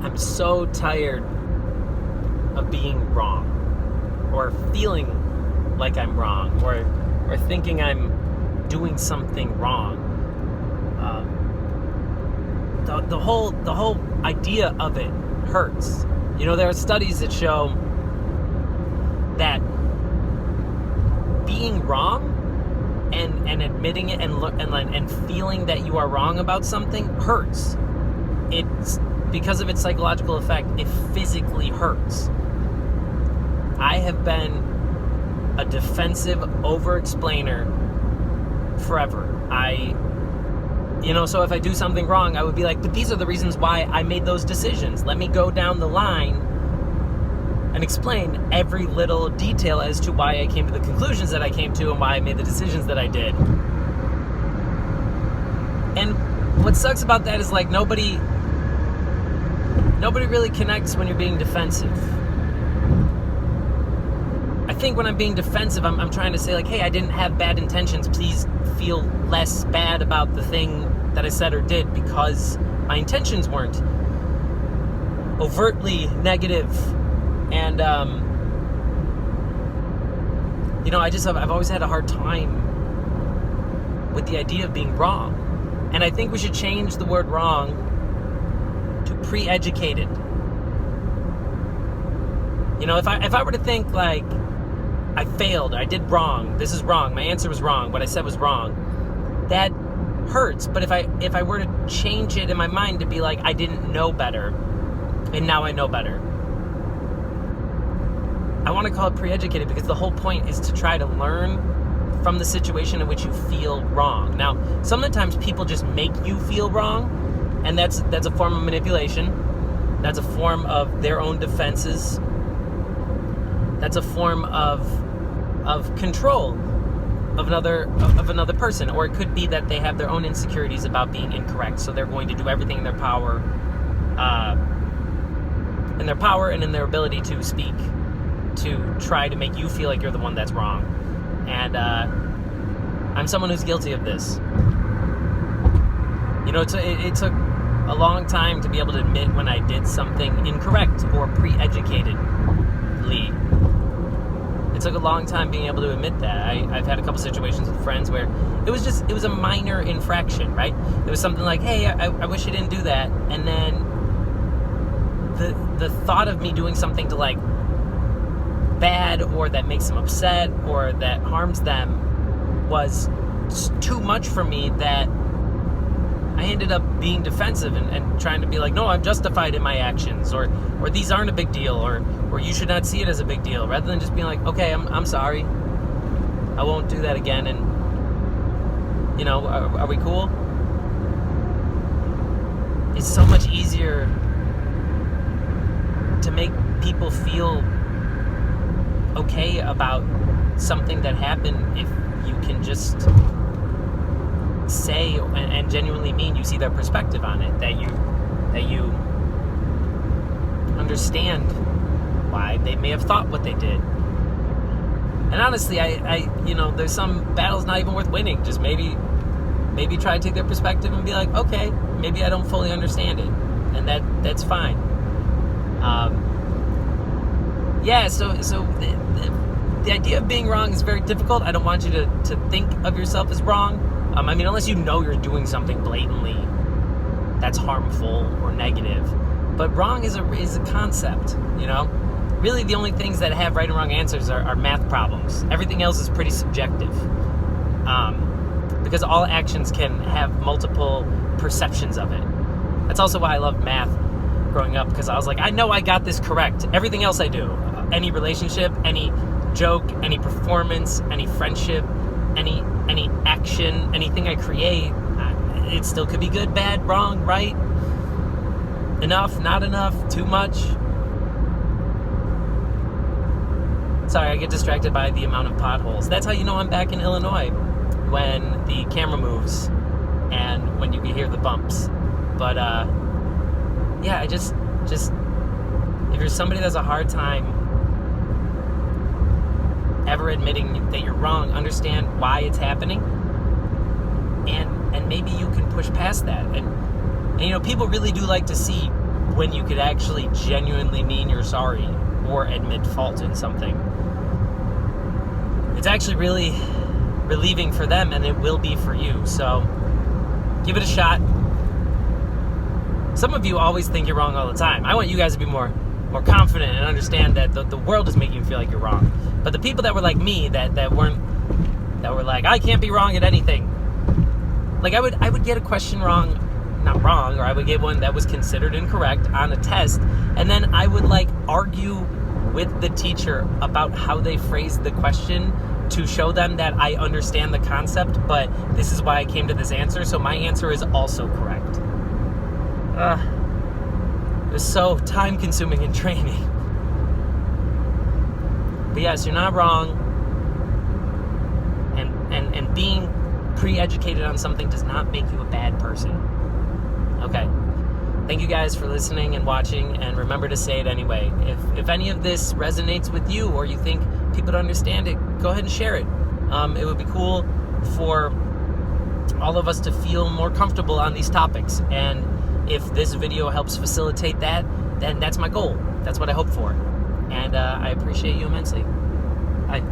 I'm so tired of being wrong, or feeling like I'm wrong, or thinking I'm doing something wrong. The whole idea of it hurts. There are studies that show that being wrong and admitting it and feeling that you are wrong about something hurts. It's because of its psychological effect. It physically hurts. I have been a defensive over-explainer forever. So if I do something wrong, I would be like, but these are the reasons why I made those decisions. Let me go down the line and explain every little detail as to why I came to the conclusions that I came to and why I made the decisions that I did. And what sucks about that is like nobody really connects when you're being defensive. I think when I'm being defensive, I'm trying to say like, hey, I didn't have bad intentions. Please feel less bad about the thing that I said or did, because my intentions weren't overtly negative. And, I've always had a hard time with the idea of being wrong. And I think we should change the word wrong to pre-educated. If I were to think like, I failed, I did wrong, this is wrong, my answer was wrong, what I said was wrong, that hurts. But if I were to change it in my mind to be like, I didn't know better, and now I know better, I want to call it pre-educated, because the whole point is to try to learn from the situation in which you feel wrong. Now, sometimes people just make you feel wrong, and that's a form of manipulation. That's a form of their own defenses. That's a form of control of another person. Or it could be that they have their own insecurities about being incorrect, so they're going to do everything in their power, and in their ability to speak, to try to make you feel like you're the one that's wrong. And I'm someone who's guilty of this. It took a long time to be able to admit when I did something incorrect or pre-educatedly. It took a long time being able to admit that. I've had a couple situations with friends where it was a minor infraction, right? It was something like, hey, I wish you didn't do that. And then the thought of me doing something to like bad, or that makes them upset, or that harms them, was too much for me, that I ended up being defensive and trying to be like, no, I'm justified in my actions, or these aren't a big deal, or you should not see it as a big deal, rather than just being like, okay, I'm sorry, I won't do that again, and are we cool? It's so much easier to make people feel okay about something that happened if you can just say and genuinely mean you see their perspective on it, that you understand why they may have thought what they did. And honestly, I there's some battles not even worth winning. Just maybe try to take their perspective and be like, okay, maybe I don't fully understand it, and that's fine. So the idea of being wrong is very difficult. I don't want you to think of yourself as wrong. Unless you're doing something blatantly that's harmful or negative. But wrong is a concept, Really, the only things that have right and wrong answers are math problems. Everything else is pretty subjective. Because all actions can have multiple perceptions of it. That's also why I loved math growing up, because I was like, I know I got this correct. Everything else I do, any relationship, any joke, any performance, any friendship, any action, anything I create, it still could be good, bad, wrong, right, enough, not enough, too much. Sorry, I get distracted by the amount of potholes. That's how you know I'm back in Illinois, when the camera moves and when you can hear the bumps. But I just if you're somebody that has a hard time ever admitting that you're wrong, understand why it's happening, and maybe you can push past that. And people really do like to see when you could actually genuinely mean you're sorry or admit fault in something. It's actually really relieving for them, and it will be for you. So give it a shot. Some of you always think you're wrong all the time. I want you guys to be more confident and understand that the world is making you feel like you're wrong. But the people that were like me, that were like, I can't be wrong at anything. Like I would get a question wrong, not wrong, or I would get one that was considered incorrect on a test, and then I would like argue with the teacher about how they phrased the question to show them that I understand the concept, but this is why I came to this answer, so my answer is also correct. It was so time-consuming and draining. But yes, you're not wrong, and being pre-educated on something does not make you a bad person. Okay. Thank you guys for listening and watching, and remember to say it anyway. If any of this resonates with you, or you think people don't understand it, go ahead and share it. It would be cool for all of us to feel more comfortable on these topics, and if this video helps facilitate that, then that's my goal. That's what I hope for, and I appreciate you immensely. Bye.